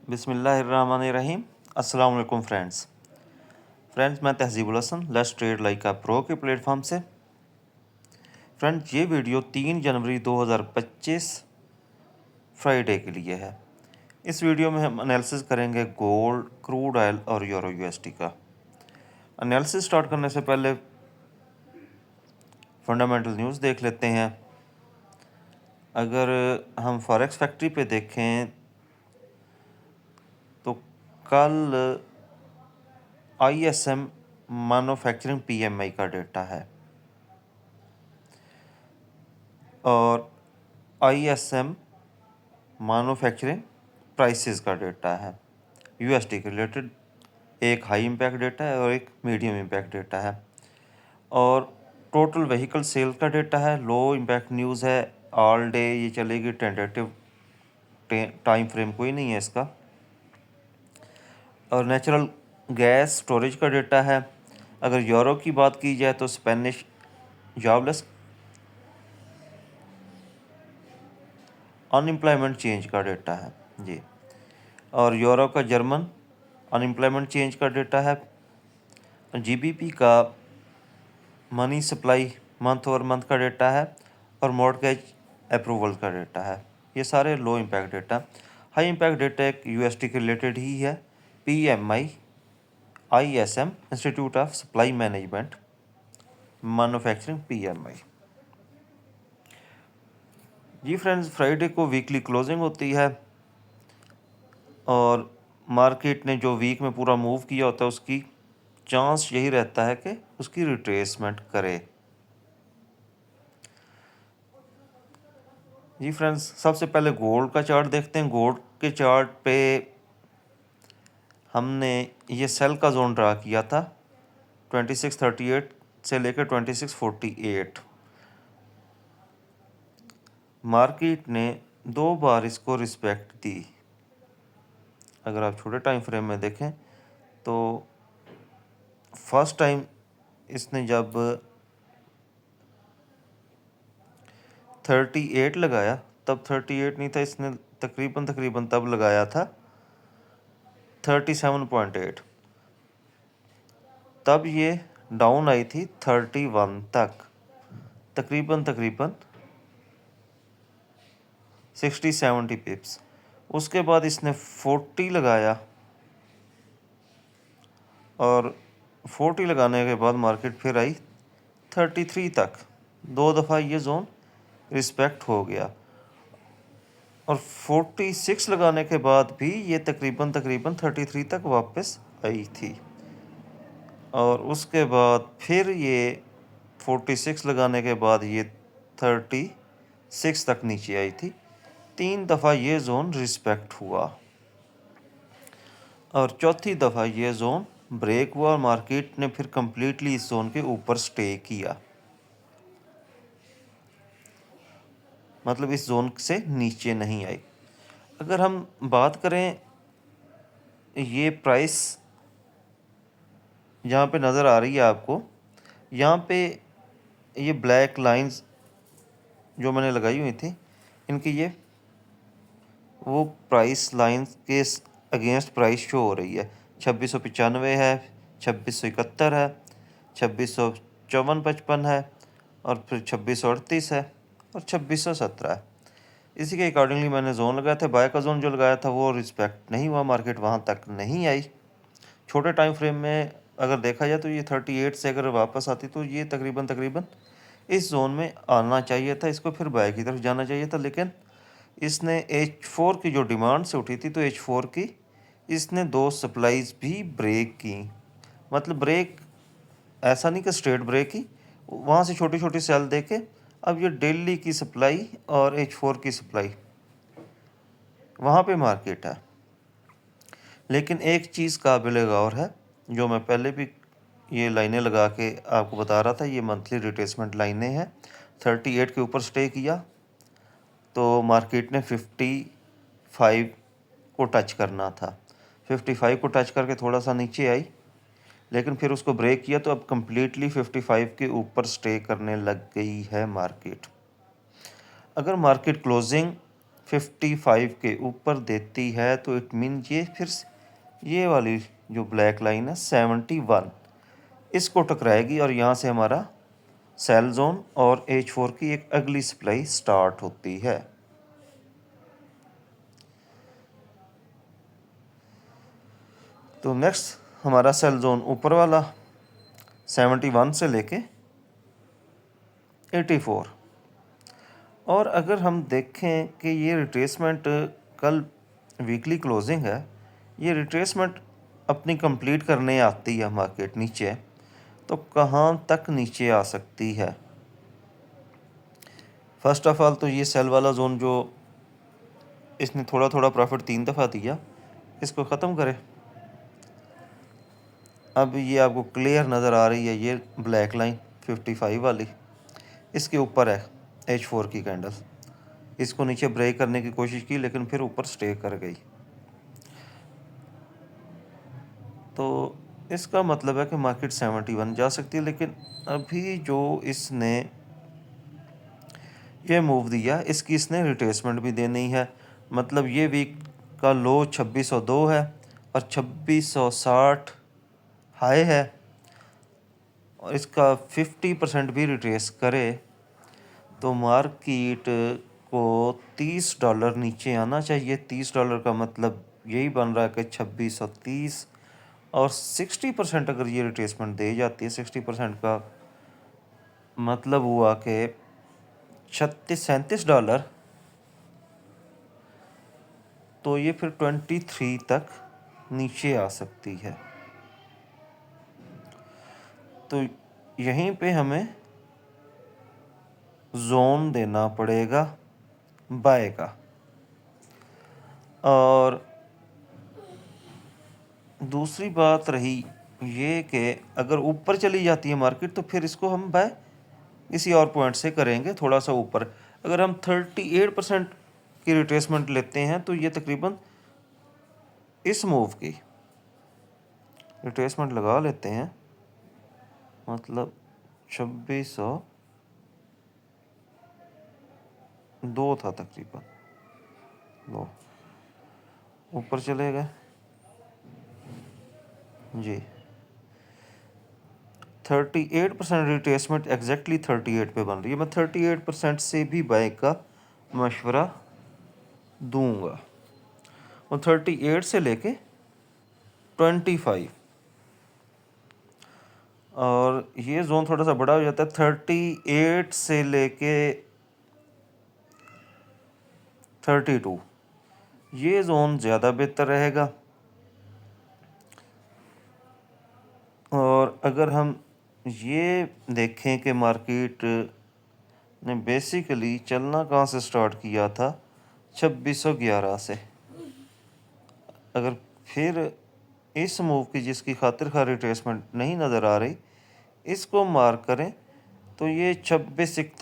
बिस्मिल्लाहिर्रहमानिर्रहीम। अस्सलाम वालेकुम फ्रेंड्स, मैं Tahzibul Hasan let's trade like pro के प्लेटफॉर्म से। फ्रेंड्स, ये वीडियो 3 जनवरी 2025 फ्राइडे के लिए है। इस वीडियो में हम एनालिसिस करेंगे गोल्ड, क्रूड ऑयल और यूरो यूएसडी का। एनालिसिस स्टार्ट करने से पहले फंडामेंटल न्यूज़ देख लेते हैं। अगर हम फॉरेक्स फैक्ट्री पे देखें तो कल ISM मैन्युफैक्चरिंग PMI का डेटा है और ISM मैन्युफैक्चरिंग प्राइसेस का डेटा है। यूएसडी के रिलेटेड एक हाई इम्पैक्ट डेटा है और एक मीडियम इम्पैक्ट डेटा है। और टोटल व्हीकल सेल का डेटा है। लो इम्पैक्ट न्यूज़ है, ऑल डे ये चलेगी, टेंटेटिव टाइम फ्रेम कोई नहीं है इसका। और नेचुरल गैस स्टोरेज का डेटा है। अगर यूरो की बात की जाए तो स्पेनिश जॉबलेस अनएम्प्लॉयमेंट चेंज का डेटा है जी। और यूरो का जर्मन अनएम्प्लॉयमेंट चेंज का डेटा है। जीबीपी का money supply month over month का डेटा है और मॉर्गेज अप्रूवल का डेटा है। ये सारे low impact data. High impact data एक यूएसडी के रिलेटेड ही है। PMI ISM institute of supply management manufacturing PMI। Ji friends, Friday को वीकली क्लोजिंग होती है और मार्केट ने जो वीक में पूरा मूव किया होता है उसकी चांस यही रहता है कि उसकी रिट्रेसमेंट करे। जी फ्रेंड्स, सबसे पहले गोल्ड का चार्ट देखते हैं। गोल्ड के चार्ट पे हमने ये सेल का जोन ड्रा किया था 2638 से लेकर 2648। मार्केट ने 2 बार इसको रिस्पेक्ट दी। अगर आप छोटे टाइम फ्रेम में देखें तो फर्स्ट टाइम इसने जब 38 लगाया तब 38 नहीं था, इसने तकरीबन तब लगाया था 37.8। तब ये डाउन आई थी 31 तक, तकरीबन 60-70 पिप्स। उसके बाद इसने 40 लगाया और 40 लगाने के बाद मार्केट फिर आई 33 तक। 2 दफ़ा ये जोन रिस्पेक्ट हो गया और 46 लगाने के बाद भी ये तकरीबन 33 तक वापस आई थी। और उसके बाद फिर ये 46 लगाने के बाद ये 36 तक नीचे आई थी। 3 दफ़ा ये जोन रिस्पेक्ट हुआ और चौथी दफ़ा ये जोन ब्रेक हुआ और मार्केट ने फिर कम्प्लीटली इस जोन के ऊपर स्टे किया, मतलब इस जोन से नीचे नहीं आई। अगर हम बात करें, ये प्राइस यहाँ पे नज़र आ रही है आपको, यहाँ पे ये ब्लैक लाइंस जो मैंने लगाई हुई थी, इनकी ये वो प्राइस लाइंस के अगेंस्ट प्राइस शो हो रही है। 2695 है, 2671 है, 2654-55 है और फिर 2638 है और 2617 है। इसी के अकॉर्डिंगली मैंने जोन लगाया था। बाय का जोन जो लगाया था वो रिस्पेक्ट नहीं हुआ, मार्केट वहाँ तक नहीं आई। छोटे टाइम फ्रेम में अगर देखा जाए तो ये 38 से अगर वापस आती तो ये तकरीबन इस जोन में आना चाहिए था, इसको फिर बाय की तरफ जाना चाहिए था। लेकिन इसने H4 की जो डिमांड से उठी थी तो H4 की इसने 2 सप्लाईज भी ब्रेक की। मतलब ब्रेक ऐसा नहीं कि स्ट्रेट ब्रेक की, वहाँ से छोटी छोटी सेल दे के अब ये डेली की सप्लाई और H4 की सप्लाई वहाँ पे मार्केट है। लेकिन एक चीज़ काबिल गौर है, जो मैं पहले भी ये लाइनें लगा के आपको बता रहा था, ये मंथली रिट्रेसमेंट लाइनें हैं। 38 के ऊपर स्टे किया तो मार्केट ने 55 को टच करना था। 55 को टच करके थोड़ा सा नीचे आई, लेकिन फिर उसको ब्रेक किया तो अब कम्प्लीटली 55 के ऊपर स्टे करने लग गई है मार्केट। अगर मार्केट क्लोजिंग 55 के ऊपर देती है तो इट मीन ये फिर ये वाली जो ब्लैक लाइन है 71 इसको टकराएगी और यहाँ से हमारा सेल जोन और H4 की एक अगली सप्लाई स्टार्ट होती है। तो नेक्स्ट हमारा सेल जोन ऊपर वाला 71 से लेके 84। और अगर हम देखें कि ये रिट्रेसमेंट कल वीकली क्लोजिंग है, ये रिट्रेसमेंट अपनी कंप्लीट करने आती है मार्केट नीचे, तो कहाँ तक नीचे आ सकती है। फर्स्ट ऑफ ऑल तो ये सेल वाला जोन जो इसने थोड़ा थोड़ा प्रॉफिट 3 दफ़ा दिया, इसको ख़त्म करे। अब ये आपको क्लियर नज़र आ रही है, ये ब्लैक लाइन 55 वाली इसके ऊपर है H4 की कैंडल, इसको नीचे ब्रेक करने की कोशिश की लेकिन फिर ऊपर स्टे कर गई। तो इसका मतलब है कि मार्केट 71 जा सकती है, लेकिन अभी जो इसने ये मूव दिया इसकी इसने रिट्रेसमेंट भी देनी है। मतलब ये वीक का लो 2602 है और 2660 हाई है, और इसका 50% भी रिट्रेस करे तो मार्केट को $30 नीचे आना चाहिए। $30 का मतलब यही बन रहा है कि 2630, और 60% अगर ये रिट्रेसमेंट दे जाती है, 60% का मतलब हुआ कि $37, तो ये फिर 23 तक नीचे आ सकती है। तो यहीं पे हमें जोन देना पड़ेगा बाय का। और दूसरी बात रही ये कि अगर ऊपर चली जाती है मार्केट तो फिर इसको हम बाय किसी और पॉइंट से करेंगे थोड़ा सा ऊपर। अगर हम 38% की रिट्रेसमेंट लेते हैं तो ये तकरीबन इस मूव की रिट्रेसमेंट लगा लेते हैं, मतलब 2602 था तकरीबन, लो ऊपर चले गए जी। 38% रिट्रेसमेंट एग्जैक्टली 38 पे बन रही है। मैं 38% से भी बाय का मशवरा दूंगा, और 38 से लेके 25, और ये जोन थोड़ा सा बड़ा हो जाता है 38 से लेके 32, ये जोन ज़्यादा बेहतर रहेगा। और अगर हम ये देखें कि मार्केट ने बेसिकली चलना कहाँ से स्टार्ट किया था, 2611 से, अगर फिर इस मूव की जिसकी खातिर खा रिट्रेसमेंट नहीं नज़र आ रही इसको मार्क करें तो ये 2641